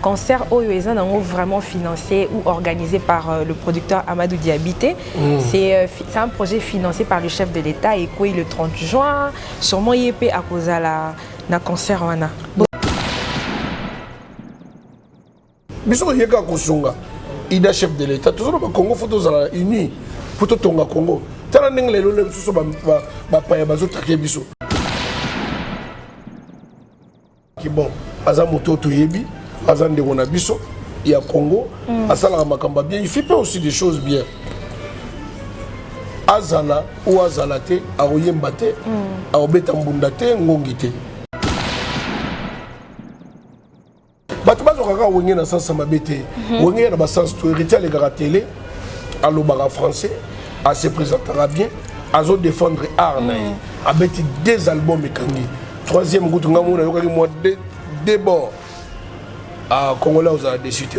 concert Oyoezan vraiment financé ou organisé par le producteur Amadou Diabité. C'est un projet financé par le chef de l'État et quoi le 30 juin. Sûrement YP à cause de la concert wana. Biso yeka kosunga ida chef de l'État tout ça ba Congo faut tous unis pour tout tonga Congo. Tala ndenge lelo le biso ba pa ya bazo take biso. Qui bon azamoto to yebi azande wona biso ya Congo asala makamba bien il fait pas aussi des choses bien. Azala ou azalate aoyemba te aobeta mbunda te ngongi te. Bato bazokaka wenge na sens mabete wenge na ba sens to héritier les gars télé alobara français à se présentera bien azo défendre art na abeti 2 albums ekangi troisième goutte ngamona yokaki moi débord à Congolais aux a décidé.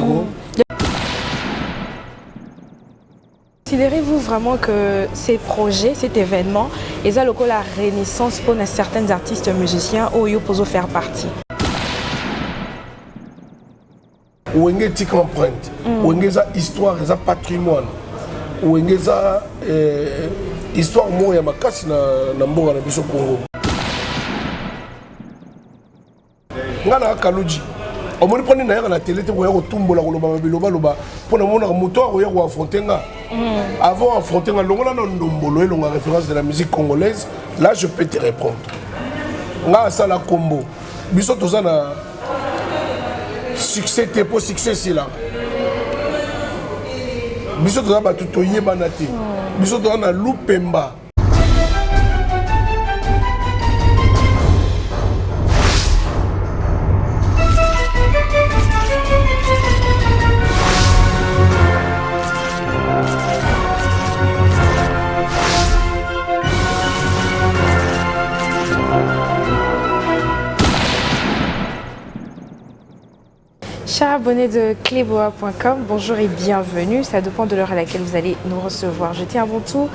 Considérez-vous vraiment que ces projets, cet événement, ils ont la renaissance pour certains artistes musiciens où ils peuvent faire partie? Wenge tika empreinte, wenge za histoire, za patrimoine, wenge za histoire mo ya makasi na mboka na biso Congo. Ngana Kaluji, omoni poni na la télé te ko tumbola ko loba biloba loba pona mona moto ko affronter nga. Avant affronter nga longola na ndombolo elonga référence de la musique congolaise, là je peux te répondre. Nga sala combo. Biso tozana succès t'es pas succès c'est là. Biso toza ba tutoye banate. Biso toza na Lupemba. Chers abonnés de Cléboa.com, bonjour et bienvenue. Ça dépend de l'heure à laquelle vous allez nous recevoir. Je tiens avant tout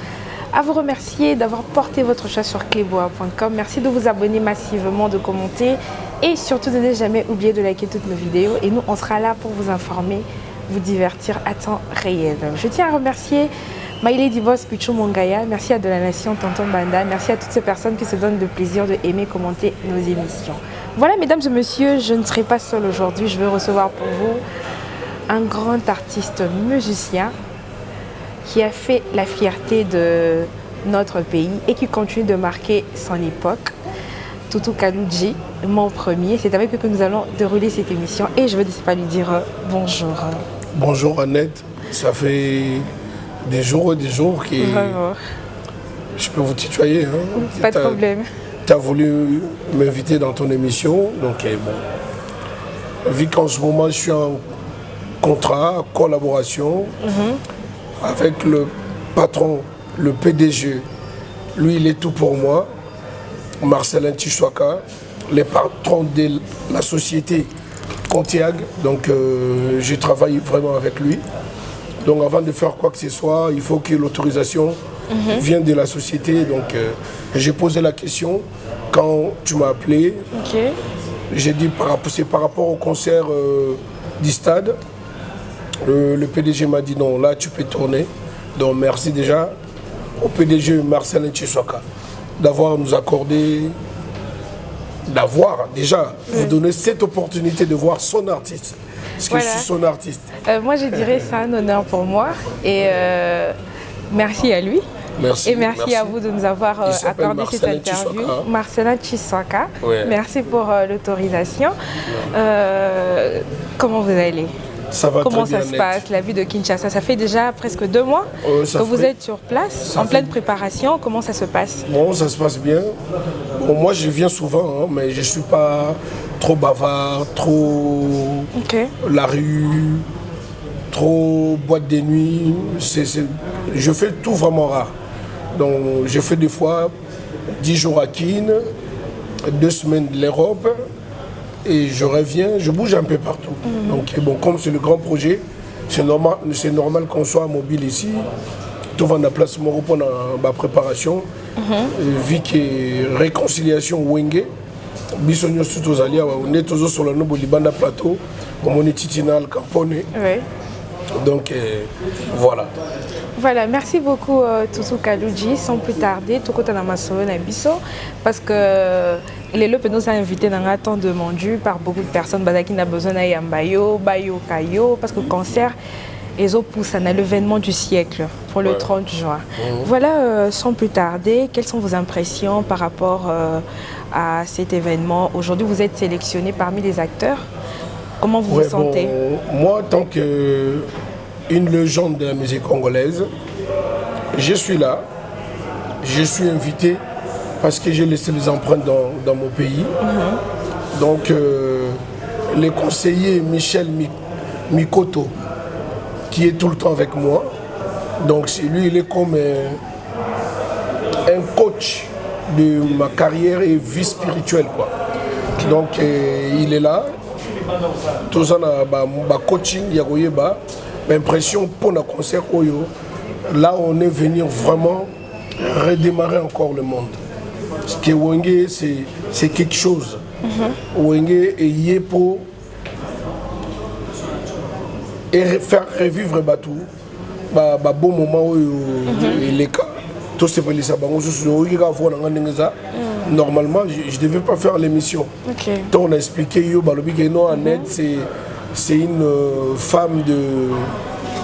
à vous remercier d'avoir porté votre choix sur Cléboa.com. Merci de vous abonner massivement, de commenter et surtout de ne jamais oublier de liker toutes nos vidéos. Et nous, on sera là pour vous informer, vous divertir à temps réel. Je tiens à remercier Maïlé Dibos Pichou Mongaya, merci à De la Nation Tonton Banda, merci à toutes ces personnes qui se donnent le plaisir de aimer, commenter nos émissions. Voilà, mesdames et messieurs, je ne serai pas seule aujourd'hui. Je vais recevoir pour vous un grand artiste musicien qui a fait la fierté de notre pays et qui continue de marquer son époque. Toutou Kalouji, mon premier. C'est avec eux que nous allons dérouler cette émission et je ne veux pas lui dire bonjour. Bonjour Annette, ça fait des jours et des jours que je peux vous tutoyer. Hein. Pas de problème. Tu as voulu m'inviter dans ton émission, donc bon. Vu qu'en ce moment je suis en contrat, collaboration avec le patron, le PDG, lui il est tout pour moi, Marcelin Tchouaka, les patrons de la société Contiag, donc je travaille vraiment avec lui. Donc avant de faire quoi que ce soit, il faut que l'autorisation vienne de la société. Donc j'ai posé la question quand tu m'as appelé. J'ai dit c'est par rapport au concert du stade. Le PDG m'a dit non, là tu peux tourner. Donc merci déjà au PDG Marcelin Tchouaka d'avoir nous accordé, vous donner cette opportunité de voir son artiste. Parce que je suis son artiste. Moi je dirais c'est un honneur pour moi et merci à lui. Merci, et merci à vous de nous avoir accordé cette interview. Marcelin Tchouaka, merci pour l'autorisation. Comment vous allez? Ça va Comment très bien, ça se passe, la vie de Kinshasa? Ça fait déjà presque 2 mois que vous êtes sur place, en pleine préparation. Comment ça se passe? Bon, ça se passe bien. Bon, moi, je viens souvent, hein, mais je ne suis pas trop bavard, trop la rue, trop boîte de nuit. Je fais tout vraiment rare. Donc, je fais des fois 10 jours à Kin, 2 semaines de l'Europe. Et je reviens, je bouge un peu partout. Donc bon, comme c'est le grand projet, c'est normal qu'on soit mobile ici. Tout va dans place pour ma préparation. Vu que réconciliation Wenge, Bissonio Soutozali, on est toujours sur le nouveau Libanda plateau. comme on est titinal, camponné. Oui. Donc voilà. Voilà, merci beaucoup Toutou Kalouji. Sans plus tarder, tout côté Namasolo Nabiso, parce que les lopes nous a invités dans un temps demandé par beaucoup de personnes. Qui n'a besoin d'Ayambayo, Bayo Kayo, parce que le cancer, ils ont poussé à l'événement du siècle pour le 30 juin. Voilà, sans plus tarder, quelles sont vos impressions par rapport à cet événement? Aujourd'hui, vous êtes sélectionné parmi les acteurs. Comment vous vous sentez? Moi, tant qu'une légende de la musique congolaise, je suis là, je suis invité parce que j'ai laissé les empreintes dans mon pays. Donc, les conseillers Michel Mikoto, qui est tout le temps avec moi, donc lui, il est comme un coach de ma carrière et vie spirituelle, quoi. Donc, il est là. Tout ça, coaching, il y a l'impression pour le concert. Là, on est venu vraiment redémarrer encore le monde. Parce que Wenge, c'est quelque chose. Wenge est pour faire revivre tout. Bon moment où les cas. Tout ce qui normalement, je ne devais pas faire l'émission. Donc on a expliqué que c'est une femme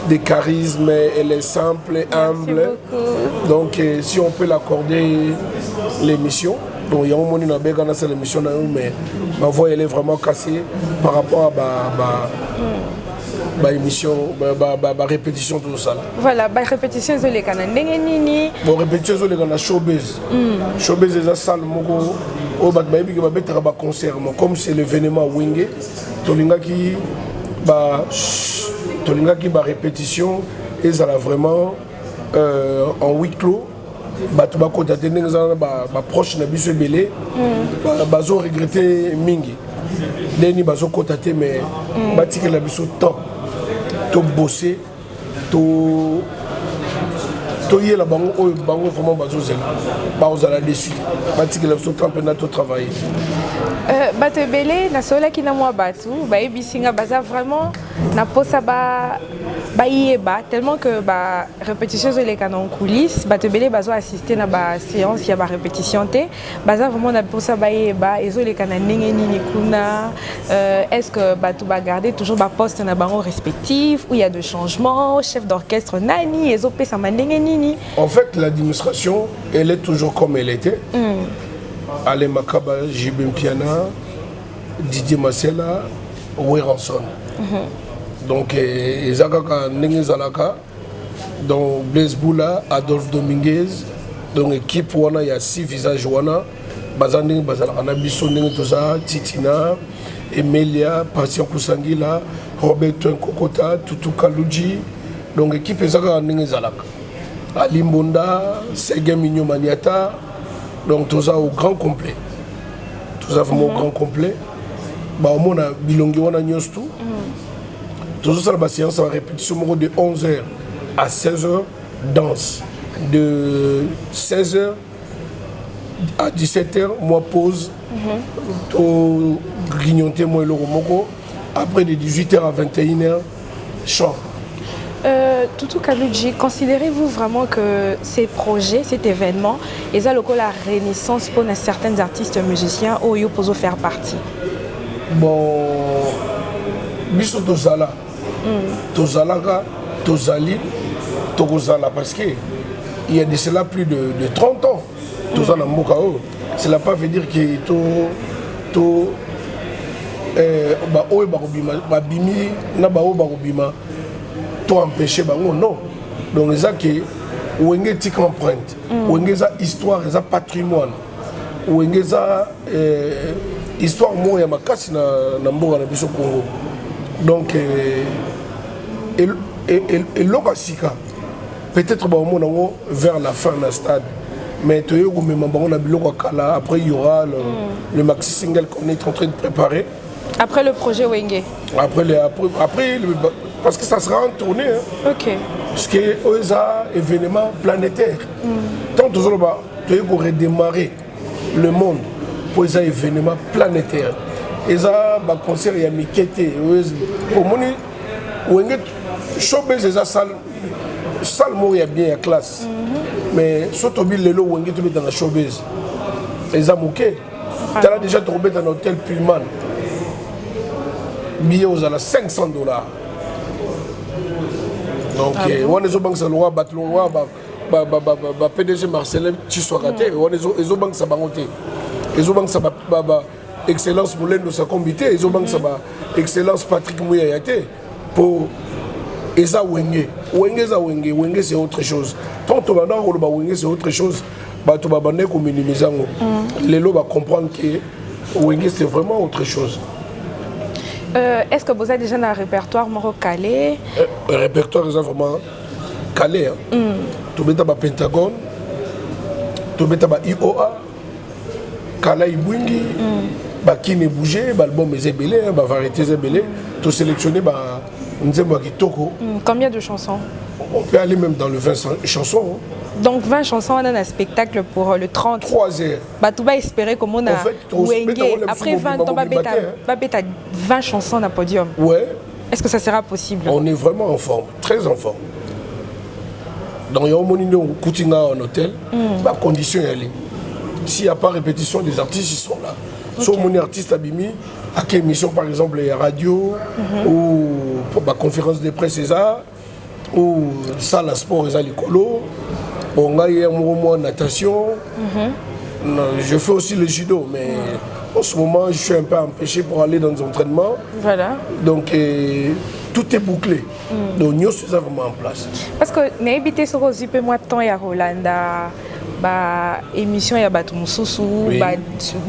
de charisme, elle est simple et humble. Donc si on peut l'accorder l'émission, bon, il y a un moment où on a l'émission, mais ma voix elle est vraiment cassée par rapport à émission, répétition, tout ça. Voilà, répétition, c'est les canaux. Bon, répétition, c'est les showbiz. Showbiz, c'est la salle, concert. Comme c'est l'événement Wenge, Tolingaki, répétition, et ça a vraiment en huis clos. Proche na biso belé bazo regretter mingi deni bazo kotate mais batiki la biso temps to bosser to yela bango oyo bango vraiment bazo zela bazala dessus batiki la biso temps pena to travailler bato belé na sola ki na mwa batu ba ebisinga baza vraiment na posa ba yeba tellement que ba répétition les canons en coulisses bato belé bazo assister na ba séance ya ba répétition té baza vraiment na posa ba yeba ezo les canons ndenge nini kuna est-ce que bato ba garder toujours ba poste na bango respectif ou il y a de changements chef d'orchestre nani ezo pesa mandenge nini? En fait l'administration elle est toujours comme elle était. Ale Makaba, Jibim Piana, Didier Marcella, Weranson. Donc, Ezakaka Nengezalaka, donc Blaise Boula, Adolphe Dominguez, donc équipe Wana, il y a 6 visages Wana, Bazanding, Bazalakana, Bissonning, Titina, Emilia, Patient Koussangila, Robert Nkokota, Toutou Kalouji, donc équipe Ezakaka Nengezalaka. Ali Mbonda, Segem Mignon Maniata. Donc tout ça au grand complet. Tout ça vraiment au grand complet. On a bilongi on a nyostou. Tout ça la séance en répétition de 11h à 16h danse. De 16h à 17h moi pause. Au grignoter moi le romoko. Après de 18h à 21h chant. Toutou Kalouji, considérez-vous vraiment que ces projets, cet événement, ils ont la renaissance pour certains artistes musiciens où ils peuvent faire partie? Bon, biso tozala, tozalaka, tozali, tozala parce que il y a de cela plus de 30 ans. Tozala mbokao, cela pas veut dire que to oyo bakobima babimi na bao bakobima to empêcher bango non. Donc les que Wenge tique empreinte, Wenge za histoire, za patrimoine, Wenge za histoire mo ya makasi na mboka na biso Congo. Donc et lokasika peut-être ba mo nango vers la fin de stade. Mais tu es après il y aura le maxi single qu'on est en train de préparer. Après le projet Wenge. Après parce que ça sera en tournée. Hein. Ok. Parce que c'est un événement planétaire. Tant que tu as redémarrer le monde pour un événement planétaire. eza ba concert ya mikete pour moni wenge showbiz eza salle moko ya bien ya classe mais surtout lelo wenge to dans la showbiz eza moke tala déjà tombé dans un hôtel Pullman billet aux ala $500 donc on est au banque salwa batlwa ba PDG Marcelin Tshisoakate on est au banque sabangote ils ont banque ça excellence Moulin de sa comité ils ont banque ça excellence Patrick Mouyayate pour eza wenge c'est autre chose tant to banda ko ba wenge c'est autre chose ba to ba bande ko minimiser ngo lelo ba comprendre que wenge c'est vraiment autre chose. Est-ce que vous avez déjà un répertoire moro calé? Répertoire est vraiment calé hein. To beta ba Pentagone to beta ba IOA Kala Ibwingi, Bakine Bougé, l'album est belé, ba variété est belé, tout sélectionné ba Nzemba Kitoko. Combien de chansons? On peut aller même dans le 20 chansons. Donc 20 chansons, on a un spectacle pour le 30. 3 heures. Bah tu vas espérer comme on a après 20 ans, bah 20 chansons dans le podium. Ouais. Est-ce que ça sera possible? On est vraiment en forme, très en forme. Donc il y a un moment où en hôtel, la condition est allée. S'il n'y a pas répétition, des artistes ils sont là. Okay. Soit mon artiste Abimi, à quelle émission par exemple les radios, ou pour la conférence de presse ou salle à sport et l'écolo. Bon, il y a un natation. Je fais aussi le judo, mais en ce moment je suis un peu empêché pour aller dans des entraînements. Voilà. Donc tout est bouclé. Donc nous sommes vraiment en place. Parce que n'habitez sur aussi peu moins de temps à Rolanda. Bah, émission ya batu mususu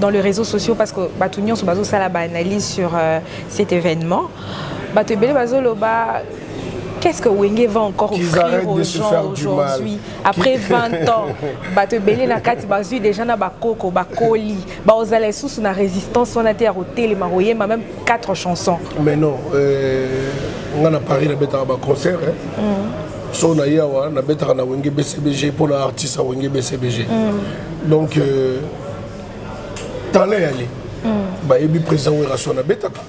dans les réseaux sociaux parce que batu nyon so bazo sala ba analyse sur cet événement batu belé bazo loba qu'est-ce que Wenge va encore offrir aux gens aujourd'hui après 20 ans batu belé na kati bazui déjà na bakoko bakoli ba ozala sous na résistance on a été à hôtel maroyé même 4 chansons mais non on a Paris na beta ba concert so na yawa na betaka na Wenge BCBG pour l'artiste à Wenge BCBG donc talent yali ba yebi président Werason na betaka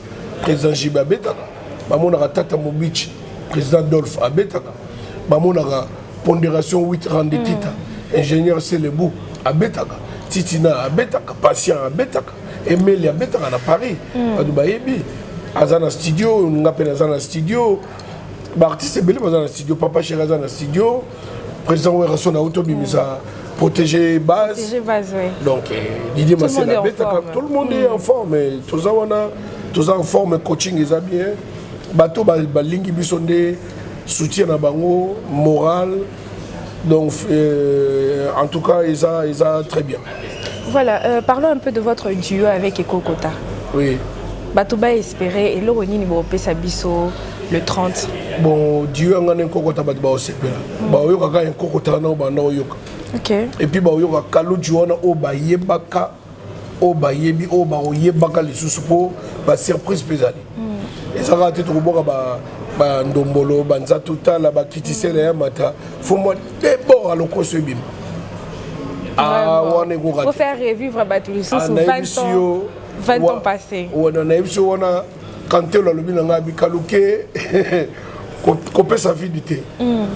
président Jiba betaka ba monaka Tata Mobichi président Dolph a betaka ba monaka pondération 8 Randetita ingénieur Selebou a betaka Titina a betaka Patient a betaka Emile a betaka na Paris ba yebi azana studio ngapena azana studio. L'artiste est belé dans le studio, Papa Chéri dans le studio, président Werason a autobimisa protéger base. Protéger base, oui. Donc Didier Massé la bête, tout le monde est en forme, mais tout ça en forme, coaching est bien. Bateau balingi bisonde soutien à bango, moral. Donc en tout cas, ils a très bien. Voilà, parlons un peu de votre duo avec Eko Kota. Oui. Batouba espérer et l'oroni niveau Pesabiso le 30. Bon, Dieu a un Kokota Batba au CP. Baoyoka a un Kokota na ba Oyoka. Ok. Et puis Baoyoka Kalu Juana o ba yebaka o ba yebi o ba yebaka les sous-po ba surprise pesali. Et ça va être trop ba ndombolo banza tuta la ba kitisele ya mata. Faut moi d'abord à l'occasion bim. Ah, on est faut faire revivre Batoulisso sous 20 ans. 20 ans passés. On a eu quand tu as le binanga bikaluke couper sa vie du thé.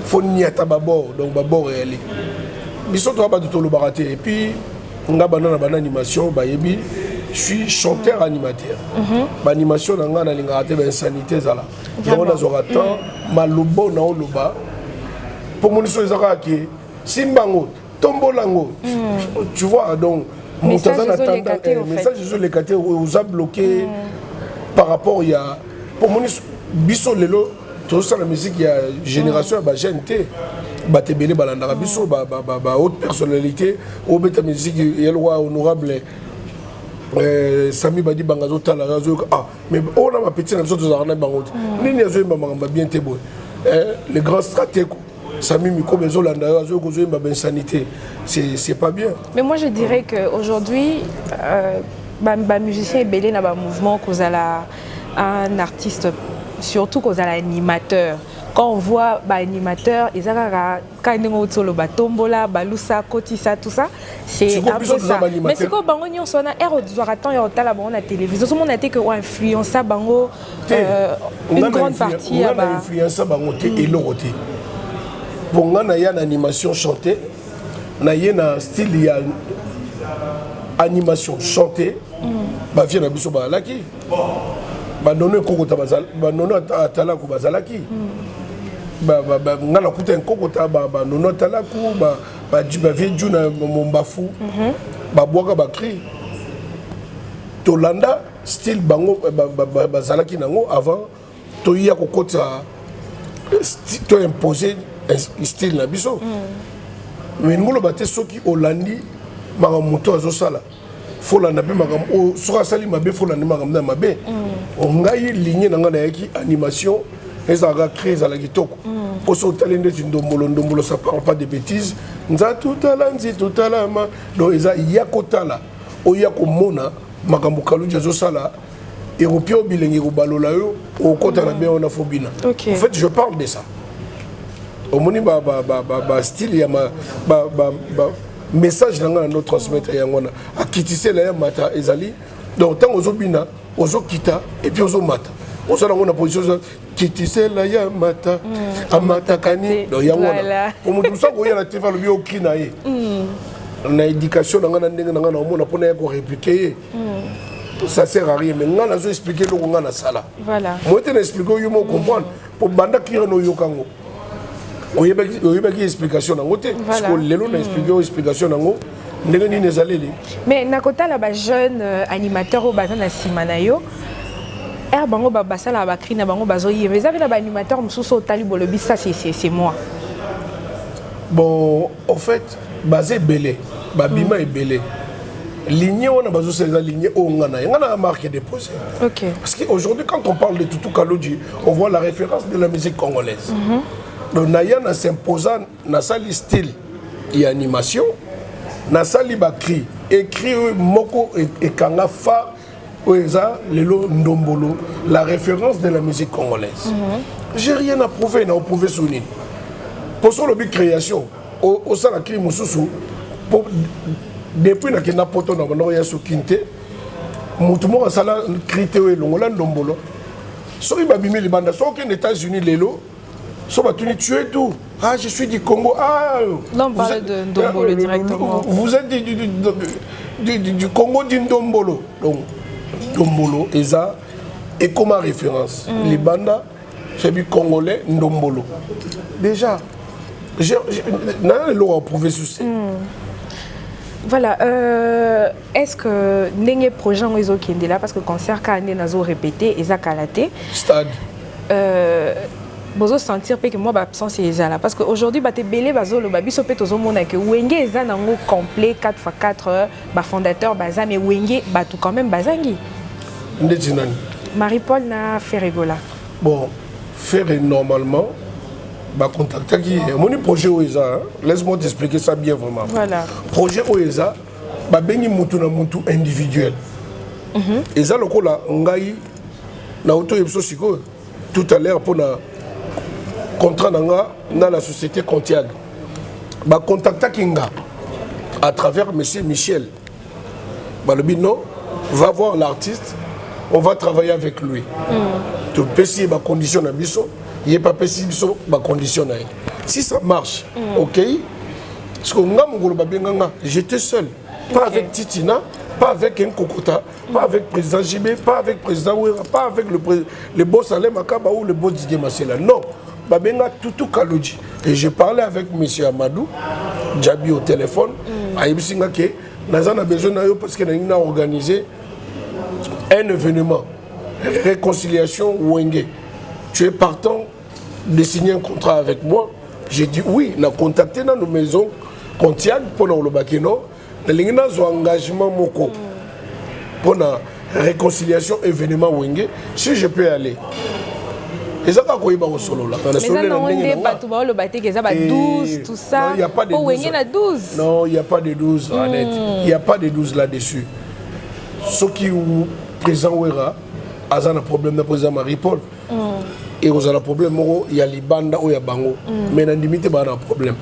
Faut n'y être babord donc babord réel. Biso to ba to le baraté et puis nga banana animation ba yebi je suis chanteur animateur. Ba animation nga na linga raté ben sanité zala. On a zora temps malubo na oloba pour mon so ezaka ki simbango tombolango. Tu vois donc message sur les catés vous a bloqué par rapport il y a pour mon biso lelo tout ça la musique il y a génération ba gente ba tebele balandaka biso ba haute personnalité au beta musique il y a le roi honorable Sami Badi Bangazo Tala ah mais on a ma petite na biso tous arna bangote nini azo mba manga bien tebo les grands stratèges Sami Miko Bezolanda azo ko zo mba sanité c'est pas bien. Mais moi je dirais que aujourd'hui musicien belé na ba mouvement cause à un artiste surtout cause à l'animateur quand on voit animateur, ils ont batombola, balusa, kotisa, tout ça, c'est un peu ça. Mais c'est quoi bango nyon sona ero zoraton ero tala bango na télévision. Tout le monde a été que on influence bango une grande partie on a influencé bango té et l'oroté. Bon on a une animation chantée, na yena style ya animation chantée, ba vient na biso ba laki. Ba nono kokota bazal, ba nono atala ko bazalaki. Ngala kuta nkokota ba nono atala ko ba vie na mombafu. Ba boaka ba cri. Tolanda style bango bazalaki nango avant to ya kokota to imposer style na biso. Mais ngolo baté soki Hollandi maka moto azosala. Fola na be magam o soka sali mabe fola na magam na mabe ngai ligne na ngana yaki animation ezaka crise à la kitoko pour so talende ndombolo ça parle pas de bêtises nza tutala nzi tutala ma do eza yakotala o yakomona makambo kalunja zo sala européen bilenge ko balola yo o kota na be on fobina en fait je parle de ça au moni ba style ya message nanga no transmettre yangona akitise la mata ezali donc tant ozobina ozokita et puis ozomata osala ngona position kitise la mata amata kani donc yangona pour mutu sako ya la TV lo bio kina ye na éducation nanga na ndenge nanga na omona pona ya ko répliquer ça sert à rien mais ngana zo expliquer lo ngana sala voilà moi te expliquer yo mo comprendre pour banda kira no yokango il y a une explication dans l'autre. Parce que les gens ont une explication dans l'autre. Mais nakota la jeune animateur au bazan na simanayo. Bango babasa la bakri na bango bazoyi. Mais avec la animateur mususo tali bolobi ça c'est moi. Bon, en fait, basé belé, babima est belé. Lignée on a besoin de ces lignées on a marqué déposé. OK. Parce qu'aujourd'hui quand on parle de Tutu Kalodji, on voit la référence de la musique congolaise. Donc Naya na s'imposant na sali style et animation na sali bakri écrit moko et kanga fa oeza lelo ndombolo la référence de la musique congolaise. J'ai rien à prouver na prouver souni. Pour son lobby création au sala kri mususu pour depuis na kena poto na bono ya sokinte mutu mo sala krité o longola ndombolo so ibabimi libanda so aux États-Unis lelo. Tu es d'où? Ah, je suis du Congo. Ah, non, on parle de Ndombolo directement. Vous êtes du Congo d'Indombolo. Donc, Ndombolo, Eza, et comme référence, les bandas, c'est du Congolais, Ndombolo. Déjà, on a prouvé ceci. Voilà. Est-ce que les projets ont été là parce que le concert a été répété et ça a été stade. Bozo sentir que moi absence est là parce qu'aujourd'hui bah belé bazo le babiso pe tozo mona que wenge eza nango complet 4x4 ba fondateur baza mais wenge ba tout quand même bazangi ndeti nani Marie-Paul na Ferregola. Bon faire normalement ba contacter qui mon projet oeza laisse-moi t'expliquer ça bien vraiment. Voilà. Projet oeza ba bengi mutu na mutu individuel. Eza lokola ngai na auto yebso siko tout à l'heure pour na contrat dans la société Contiag. Bah contacta Kinga à travers monsieur Michel. Bah le non, va voir l'artiste, on va travailler avec lui. Tu peux essayer ma condition à biso, il n'est pas possible ma condition à. Si ça marche, ok. Parce que j'étais seul, pas avec Titina, pas avec un Kokota, pas avec le président Jibé, pas avec le président Ouera, pas avec le boss Alem Akaba ou le boss Didier Massela. Non. Babenga Tutu Kalodji. Et j'ai parlé avec M. Amadou Djabi au téléphone. Aïbsinga ke Nazana besoin parce qu'il a organisé un événement. Réconciliation Wenge. Tu es partant de signer un contrat avec moi? J'ai dit oui. On a contacté dans nos maisons Contiag pour le Bakeno. On a un engagement moko pour la réconciliation événement Wenge. Si je peux aller. Et ça, quand il y a un solo là, tout ça. Il n'y a pas de 12. Non, il n'y a pas de 12. Il n'y a pas de 12 là-dessus. Ce qui est présent, il y a un problème de président Marie-Paul. et aux a problème il y a les bandes ou il y a bango mais na limite ba na problème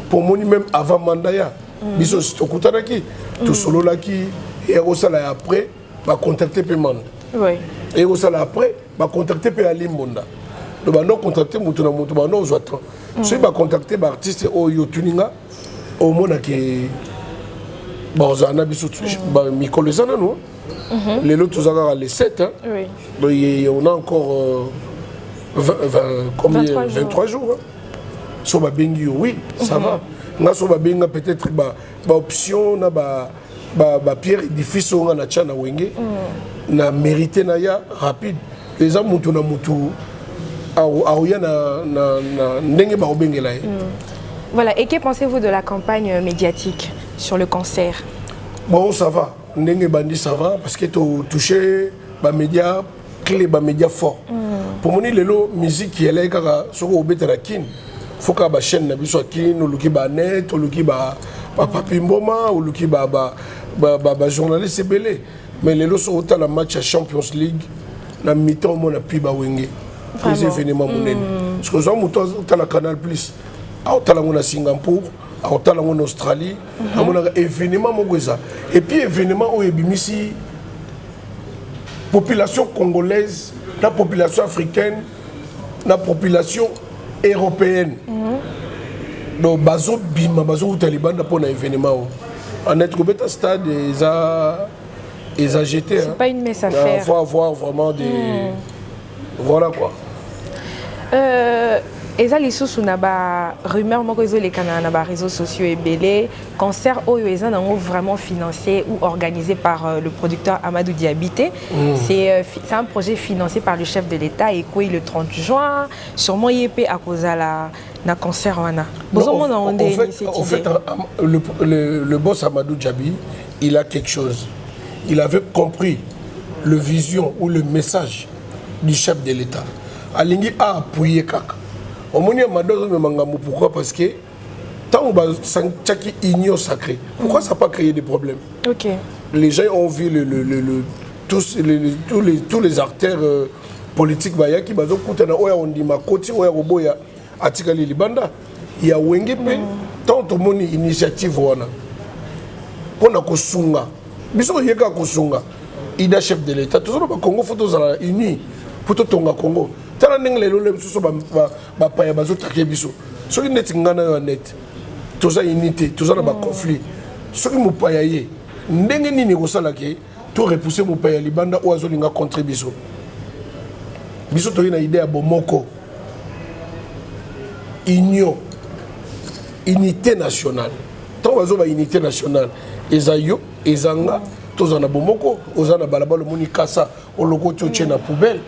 pour moi même avant mandaya biso to kutanaki to solo la qui et au sala après va contacter paiement oui et au sala après va contacter pe ali monda do ba no contacter mutu na mutu ba no zoatan so ba contacter ba artiste o yo tuninga au mona que ba ozana biso ba mikolo zana no les lots tous les 7 hein oui donc on a encore 23 jours hein? So ba bengi oui ça va nga so ba benga peut-être ba option na ba pierre édifice on na tchana wenge na mérité na ya rapide les hommes mutu na mutu aouya na ndenge ba obengela. Voilà, et que pensez-vous de la campagne médiatique sur le cancer? Bon, ça va. Ndenge bandi ça va parce que tu touché ba média clé ba média fort. Pour moi les musique qui est là sur obeta la kin. Faut que ba chaîne na biso kin ou luki ba net ou luki ba papi mboma ou luki ba journaliste belé. Mais les sur autant la match à Champions League na mi-temps mon appui ba wenge. Ces événements monene. Parce que ça mouton la Canal Plus. Autant la Singapour, autant la Australie, on a événement mogoza. Et puis événement où ebimisi population congolaise, la population africaine, la population européenne. Donc bazo bima bazo ou Taliban pour un événement. En être au bêta stade ils a jeté. C'est pas une messe à faire. Il faut avoir vraiment des voilà quoi. Eza lisusu na ba rumeur moko ezo lekana na ba réseaux sociaux ebele concert oyo eza nango vraiment financé ou organisé par le producteur Amadou Diabité. C'est un projet financé par le chef de l'État et quoi le 30 juin sûrement YP à cause la na concert wana. En fait le boss Amadou Diaby, il a quelque chose. Il avait compris le vision ou le message du chef de l'État. Alingi a appuyé Kaka. Au moins, pourquoi? Parce que tant que union sacrée, pourquoi ça n'a pas créé des problèmes? Okay. Les gens ont vu tous les acteurs politiques qui on dit ma côté atikali libanda il y a wengepe tant tout monde initiative wana pona kosunga biso yeka kosunga ida chef de l'État toujours ba Congo photos à uni pour tout tonga Congo. Tala ndenge lelo le biso ba paya bazo take biso soki net ngana yo net toza unité toza na ba conflit soki mo paya ye ndenge nini ko sala ke to repousser mo paya libanda o azolinga contre biso to ina idée ya bomoko union unité nationale tant bazo ba unité nationale ezayo ezanga toza na bomoko oza na balabala moni kasa o loko tio na poubelle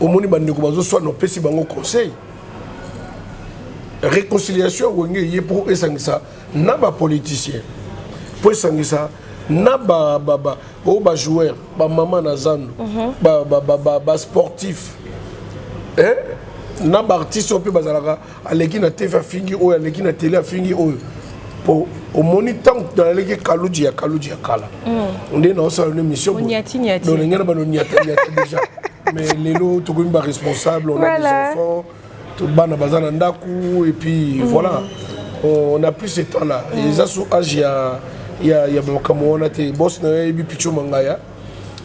au moni bandeko bazo soit no pesi bango conseil réconciliation wenge ye pour esangisa na ba politicien pour esangisa na ba joueur ba mama na zando ba sportif na ba artiste pe bazalaka aleki na TV fingi o aleki na télé fingi o pour au moni tant dans les kaluji ya kala on est dans une émission donc on a ba no nyati déjà. Mais les lots, tout le monde est responsable, on a des enfants, tout le monde a des enfants, et puis voilà, on a plus ce temps-là. Et ça, sous âge, il y a mon Cameroun, il boss Picho Mangaya,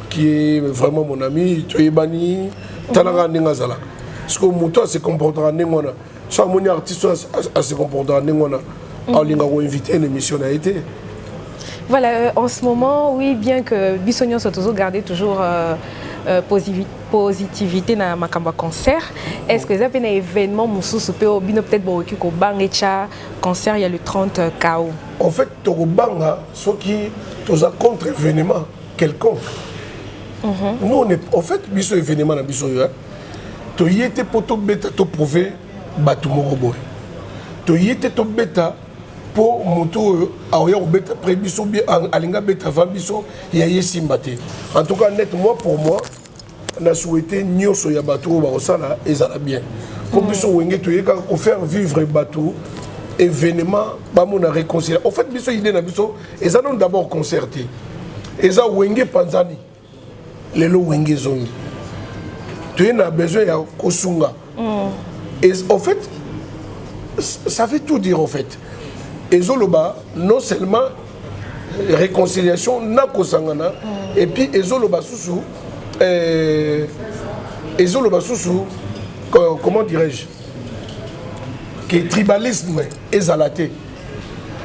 qui est vraiment mon ami, Toyebani, Tanara Nengazala. Parce que mon toit se comportera Nengona. Soit mon artiste se comportera Nengona. On l'a invité à une émission a été. Voilà, en ce moment, oui, bien que Bissonian soit toujours gardé toujours positivité dans ma concert, est-ce que vous avez un événement peut-être pour Bangecha concert il y a le 30 KO? En fait, Togobanga, ce qui est contre événement quelconque. Nous, on est en fait, biso événement na biso yo. To yete poto beta to prouver batu moroboy. To yete to beta pour moto aoya beta prébiso bien alinga beta va biso ya yesimbate. En tout cas net pour moi on a souhaité nyoso ya bateau ba osala ezala bien. Pour biso wenge to yeka ko faire vivre bateau événement ba mona réconcilier. En fait biso idée na biso ezala d'abord concerté. Eza wenge panzani lelo wenge zongi. tu as besoin de kosunga. Et en fait, ça veut tout dire en fait. Et Zoloba, non seulement réconciliation, na kosangana, et puis Ezoloba Soussou, comment dirais-je, que tribalisme est zalaté,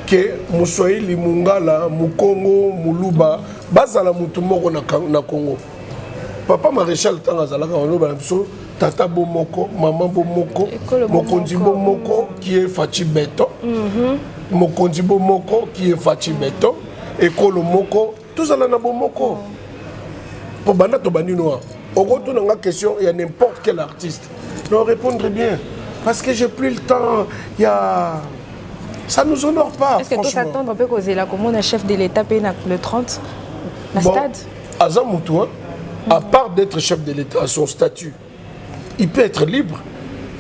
que Moussoï, Limungala, Mukongo, Muluba, Bazala Mutumoko na Congo. Papa Maréchal Tangazalaka, Tata Bomoko, Maman Bomoko, Mokondi Bomoko qui est Fachi Beton, Mokondi Bomoko qui est Fachi Beton, Ekolo Moko, tout ça là na Bomoko. Pour Banato Baninoa, au retour dans la question, il y a n'importe quel artiste. Non, répondre bien. Parce que j'ai plus le temps, il y a... Ça ne nous honore pas. Est-ce que tu t'attends un peu causer là, comme on est chef de l'État le 30, la stade Azamoutou, à part d'être chef de l'État, son statut, il peut être libre.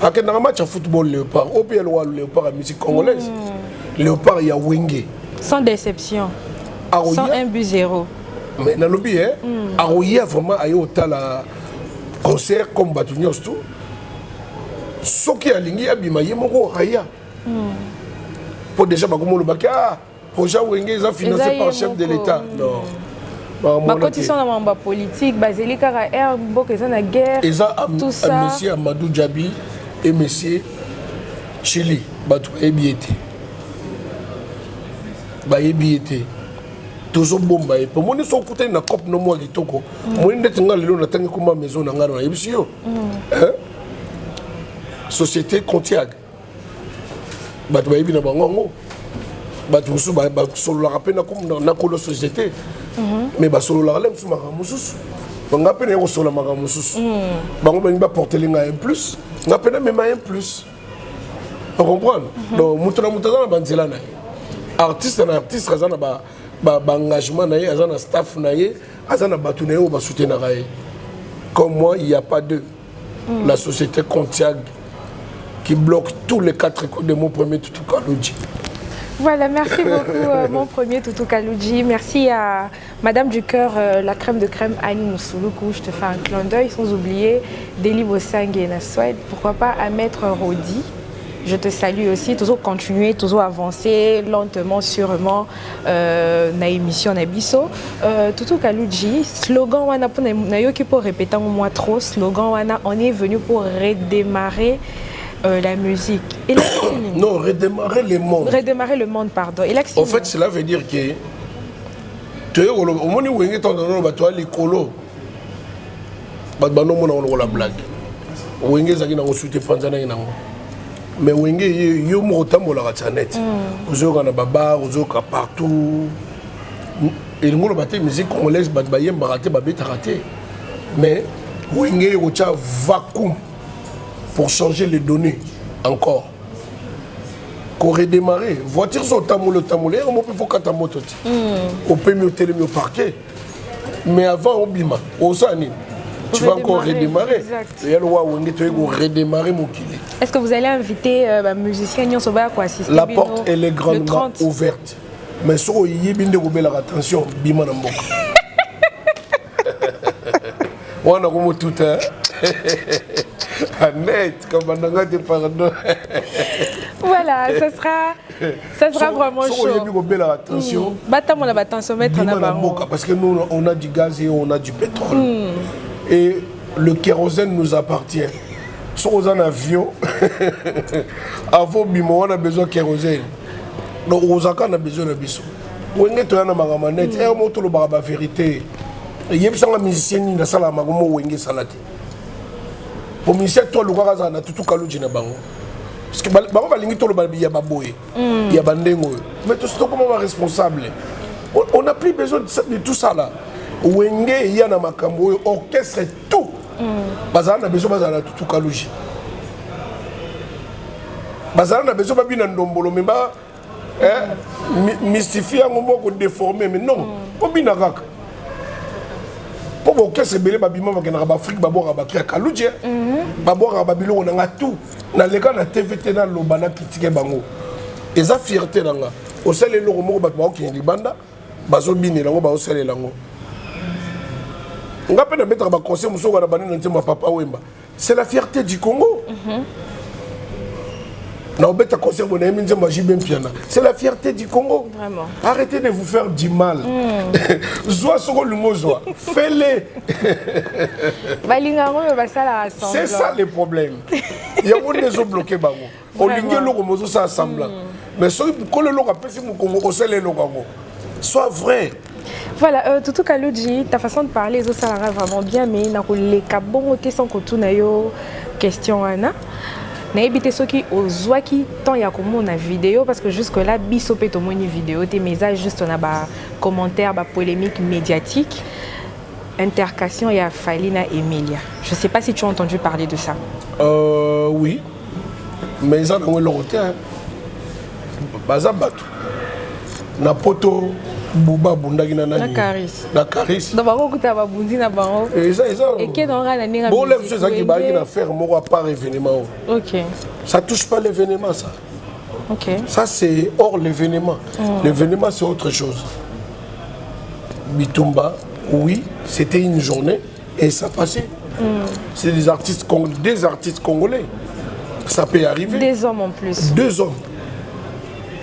À un match de football, Léopard, au pays le Léopard à musique congolaise, Léopard, il y a Wenge. Sans déception. Sans 1-0. Mais dans le lobby, Arouya vraiment a eu autant la concert comme Batunios tout. Ce qui a lingi abima yemoko Raya. Pour déjà bagomo le baka projet Wenge ils ont financé par le chef de l'État. Non. Ma cotisation dans ma politique, basé kara air boko ils ont la guerre. Tout ça. Monsieur Amadou Djabi et monsieur Chili Batou Ebiete. Ba Ebiete. Toujours bomba et pour moi ils sont côté na cop no moi kitoko moi ndeti nga lelo na tangi kuma maison na ngana yebisio société Contiag batu bayibi na bango batu musu ba solo la rapena comme na kolo société mais ba solo la lem suma mususu banga pena ko solo maka mususu bango ba porter linga un plus nga pena même un plus on comprend donc mutuna mutana banzela na artiste na artiste razana ba engagement naie azana staff naie azana batu naie ba soutenir naie comme moi il y a pas de la société Contiag qui bloque tous les 4 écoles de mon premier Toutou Kaloudji. Voilà, merci beaucoup mon premier Toutou Kaloudji. Merci à Madame du Cœur, la crème de crème Annie Moussouloukou. Je te fais un clin d'œil sans oublier Deli Bossang et Naswed. Pourquoi pas à Maître Rodi. Je te salue aussi, toujours continuer, toujours avancer lentement, sûrement na émission Nabiso. Toutou Kaloudji, slogan wana pour nayoki pour répéter moi trop, slogan wana on est venu pour redémarrer la musique. Et là, non, redémarrer le monde. Redémarrer le monde, pardon. Et là, en fait, cela veut dire que tu es au moment où tu es dans l'écolo, tu es dans la blague. Wenge zaki na osuite panzana ina ngo. Mais Wenge yo mo tambola ka chanet. Ozoka na baba, ozoka partout. Et ngolo baté musique congolaise bat bayem baraté babeta raté. Mais Wenge ocha vacuum pour changer les données encore. Qu'on redémarrer. Voiture sur tamoule, on peut faire 4 motos. On peut mieux télé, mieux parquer. Mais avant, au bima, au sani. Tu vas encore redémarrer. Et elle va redémarrer mon kili. Est-ce que vous allez inviter les musiciens à assister? La porte, elle est grandement ouverte. Mais si vous avez attention, bima na mboka. On a comme tout. Net, comme on a dit pardon. Voilà, ça sera vraiment chaud. Attention. Attention, mettre en avant. Parce que nous, on a du gaz et on a du pétrole. Et le kérosène nous appartient. Si on a un avion, avant bimo, on a besoin de kérosène. Donc, on a besoin de biso. On a besoin de net. Et on a besoin de vérité. Et il y a des musiciens qui ont besoin de salati. Pour musicien, toi, le gars, on a tout Kaloudji na bango. Parce que bango balingi tout le balbi ya baboye, ya bandengo. Mais tout ça comment on est responsable. On n'a plus besoin de tout ça là. Wenge ya na makambo, orchestre tout. Bazana besoin bazana tout Kaloudji. Bazana besoin babi na ndombolo mais ba mystifier ngombo ko déformer mais non, obina kaka. Pour l'orchestre belé babima va gagner Afrique babor abakria Kaloudji babor ababilo on a tout na les gars na TVT na lobana critiquer bango et ça fierté nanga au sel le romo ba ki libanda bazo bini lango ba au sel lango C'est la fierté du Congo. C'est la fierté du Congo. Vraiment. Arrêtez de vous faire du mal. Fais-les. C'est ça le problème. Il y a des gens bloqués. Mais soit vrai. Voilà, Toutou Kaloudji, ta façon de parler, ça va vraiment bien, mais les cabons sans question Anna. Na évité ceux qui osent qui tant y a comme on a vidéo parce que jusque là bisopé to moni vidéo tes messages juste on a ba commentaires ba polémique médiatique intercation y a Falina Emilia. Je sais pas si tu as entendu parler de ça. Oui. Mais ça dans le hôtel. Bazabatu. Na poto Bouba Bundagi na nani. Na Caris. Donc bako kuta ba bundi na bango. Et ça. Et que dans la ninga. Bon les choses qui ba qui na faire moi à part événement. OK. Ça touche pas l'événement ça. OK. Ça c'est hors l'événement. L'événement c'est autre chose. Bitumba, oui, c'était une journée et ça passait. C'est des artistes congolais. Ça peut arriver. Des hommes en plus. 2 hommes.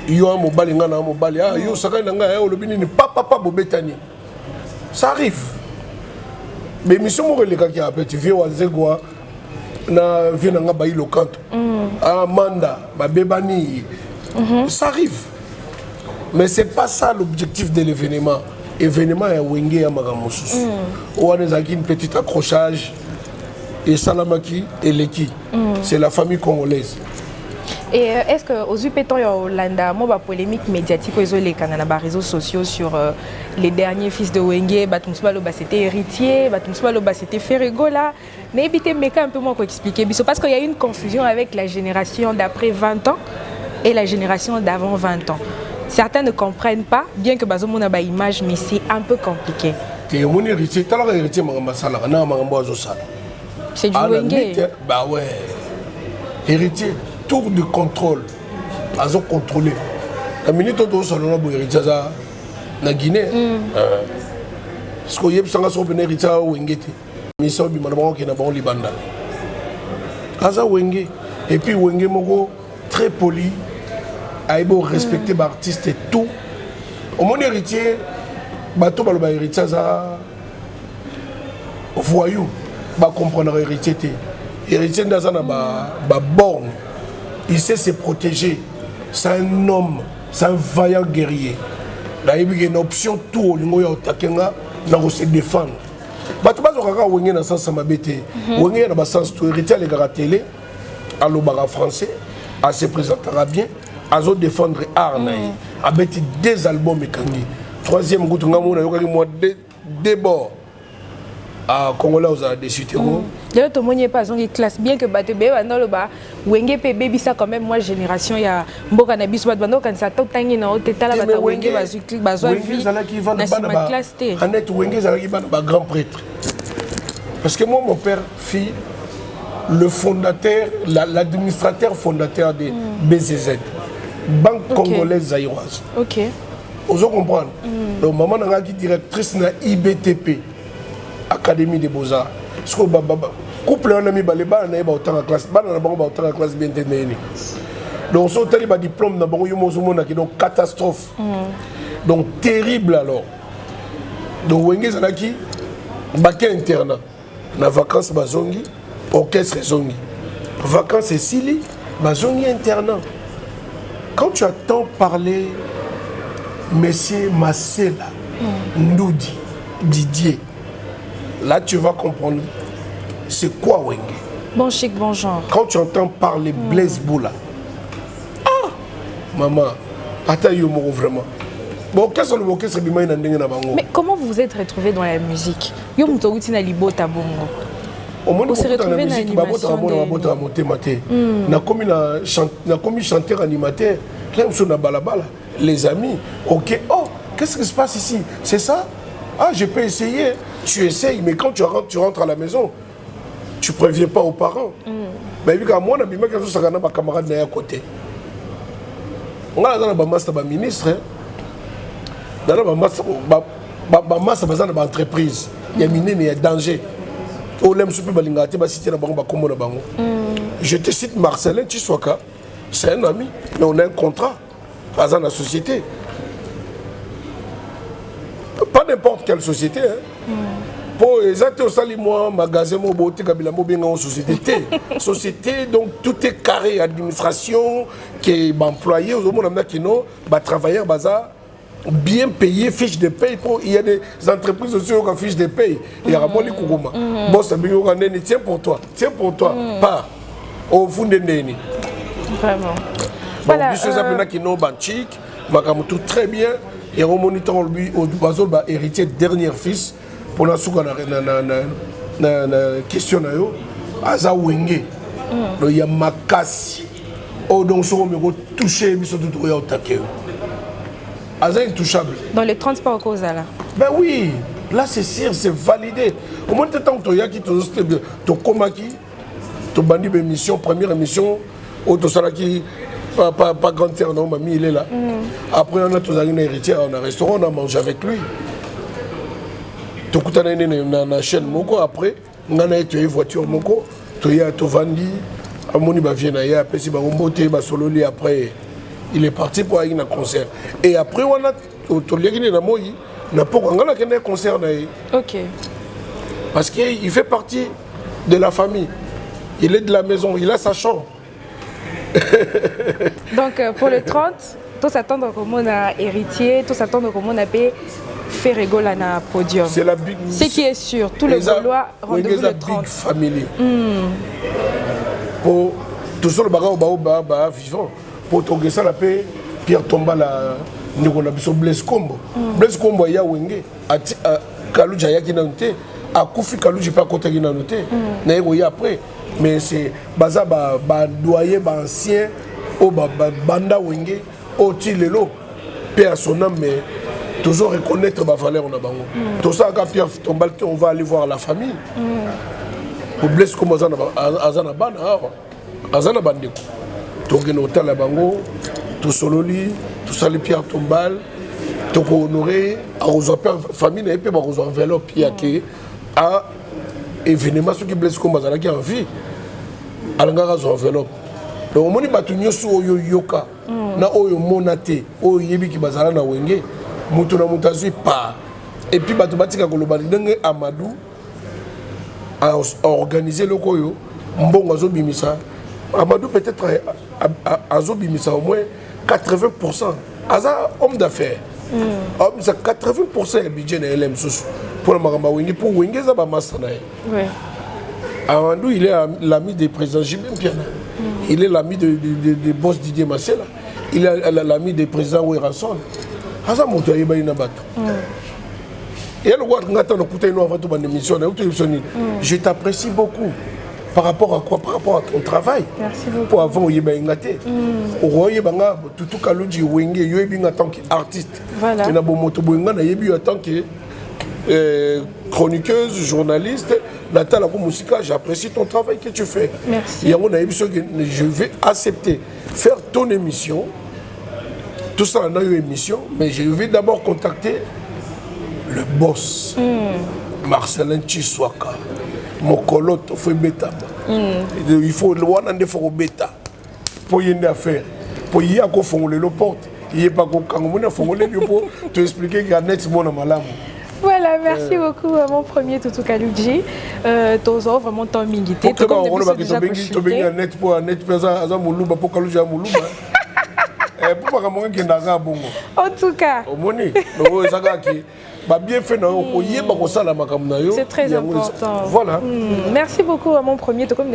Yo mobali ngana mobali yo sakana nga ya olobini ni papa bobetani. Ça arrive. Mais mission mo releka ki apeti vie wa zegwa na vie na nga bayi lokanto. Amanda babebani. Ça arrive. Mais c'est pas ça l'objectif de l'événement. Événement ya wenge ya magamosusu. On a une petite accrochage et Salamaki et Leki. C'est la famille congolaise. Et est-ce que aux UPTON Yolanda, moi polémique médiatique aux les réseaux sociaux sur les derniers fils de Wenge, Batumsbalo c'était héritier, Batumsbalo c'était Ferregola, mais évitez un peu moins quoi expliquer parce qu'il y a une confusion avec la génération d'après 20 ans et la génération d'avant 20 ans. Certains ne comprennent pas, bien que Bazomo n'a pas image, mais c'est un peu compliqué. C'est du Wenge. Bah ouais. Héritier. Tour de contrôle, ils ont contrôlé. La minute où ils ont héritier na Guinée, parce que ils ont un héritier au Wengete, mais ils ont un Libanda. Aza Wenge, et puis Wenge Mogo très poli, a beau respecter l'artiste et tout. Au mon héritier, bateau baloba héritier ça voyou, ba comprendre héritier. Héritier d'Azana ba borne. Il sait se protéger. C'est un homme, c'est un vaillant guerrier. Il y a une option tout, il y a se défendre. Il y a un sens de il y a un sens de héritier à télé, à l'obara français, à se présenter bien, à se défendre art. À mettre 2 albums. 3e groupe, il y a débord. Ah, Congolais, vous avez décidé. D'ailleurs, tout le monde n'est pas en classe. Bien que Batebe, Wenge Baby, ça quand même, moi, génération, il y a Mboka Nabis, Badbano, quand ça tout tangi na haute tala bata Wenge, bazwa vie, na classe T. Annette Wenge, ça qui va grand prêtre. Parce que moi, mon père fit le fondateur, l'administrateur fondateur de BZZ, Banque Congolaise Zaïroise. Ok. Vous comprenez? Donc, maman n'a pas directrice na IBTP. Académie des Beaux-Arts. Parce que couple on a mis les balles na autant en classe, balles na bango autant en classe bien tenue. Donc son taliba diplôme na bango yomo zomona qui donc catastrophe. Donc terrible alors. Donc Wenge Zanaki baké internat. Na vacances bazongi, orchestre zongi. Vacances et Sili, bazongi internat. Quand tu entends parler Monsieur Massela, Ndoudi, Didier, là, tu vas comprendre c'est quoi Wenge. Bon chic, bon genre. Quand tu entends parler Blaise Boula, ah, maman, attends, vraiment. Bon, qu'est-ce que l'orchestre bima ina ndenge na bango? Mais comment vous vous êtes retrouvé dans la musique? Yo mutouti na libota bongo. On s'est retrouvé dans l'animation. Na commis chanteur animateur. Là, on na balabala. Les amis, ok, oh, qu'est-ce qui se passe ici? C'est ça? Ah, je peux essayer. Tu essayes, mais quand tu rentres à la maison, tu ne préviens pas aux parents. Mais évidemment, moi, je suis un camarade à côté. On a un ministre, on a un entreprise. il y a minene, il y a danger. Je te cite Marcelin Tshisoaka, c'est un ami, mais on a un contrat, pas dans la société. Pas n'importe quelle société. Hein. Pour exactement ça, moi, magasin, société. Société, donc tout est carré, administration, qui est employé, qui est travailleur, bien payé, fiche de paye. Il y a des entreprises aussi qui ont fiche de paye. Il y a Ramon Kougouma. Bon, ça veut dire tiens pour toi, pas au fond de Néni. Vraiment. Voilà. Qui n'ont pas tout très bien. Et on moniteur lui au héritier dernier fils pour la question Aza Wenge. Il y a Makasi. Oh donc so me toucher biso tout au taquet. Aza intouchable. Dans les transports au cause là. Ben oui, là c'est sûr, c'est validé. Au moins de temps que tu as qui to komaki, to bandi émission, première émission, auto salaki pas grande terre, non, mamie, il est là. Après, on a tous un héritier, on a un restaurant, on a mangé avec lui. Tu as une chaîne, après, on a une voiture, tu as vendi, Amoni Baviena, après, il est parti pour aller à un concert. Et après, on a un concert. Ok. Parce qu'il fait partie de la famille. Il est de la maison, il a sa chambre. Donc pour le 30, tout s'attendre comme on a héritier, tout s'attendre comme on a fait rigoler na podium. C'est la big. Ce qui est sûr, tout le Gaulois rendez-vous le 30. Big family. Pour tout ça le baga vivant. Pour tourner ça la paix, Pierre Tomba la nous on a besoin Blaise Combo. Blaise Combo ya wenge ati Kalouja ya kinante akufi Kalouja pas côté kinante. Na y après. Mais c'est baza doyer ancien au banda wenge au tilelo paix à son âme mais toujours reconnaître ma valeur on a bango tout ça quand Pierre Tombal on va aller voir la famille pour blesser comme azana bandeko to geno hôtel la bango tout sololi tout ça le Pierre Tombal to honorer à famille et puis ba enveloppe yake à événement ce qui blesse comme azana qui en vie alangara enveloppe donc on moni batu nyoso oyo yoka na oyo monate oyo yebi ki bazala na wenge mutu na mutazui pa et puis batu batika koloba ndenge Amadou a organisé le koyo mbongo azobimisa Amadou peut-être azobimisa au moins 80%. Aza homme d'affaires. Homme ça 80% du budget de LM pour le Maramba Wenge pour Wenge ça ba masana. Oui. Amadou il est l'ami des présidents Jibin Piana. Il est l'ami de boss Didier Massela. Il est l'ami des présidents Werrason. Aza moto yeba ina bato. Et le roi ngata no kuta ino avant to ban émission na je t'apprécie beaucoup. Par rapport à quoi? Par rapport à ton travail. Merci beaucoup. Pour avant yeba ngate. O roi yeba nga tutu Kalonji Wenge yebi en tant qu'artiste. Voilà. Na bo moto boinga na yebi en tant que chroniqueuse, journaliste, Nathalie Moussika, j'apprécie ton travail que tu fais. Merci. Je vais accepter faire ton émission. Tout ça, on a eu une émission, mais je vais d'abord contacter le boss, Marcelin Tshisoaka, mon colotte, il faut bêta. Il faut le one and for bêta pour y aller à faire. Pour y aller à faire le porte. Il n'y a pas de pour te expliquer qu'il y a net mon malam. Voilà, merci beaucoup à mon premier Toutou Kalouji. Tozo vraiment ton mingité. Tout comme déjà net pour net pour Kalouji Moulouba. En tout cas. C'est très important. Voilà. Merci beaucoup à mon premier. Comme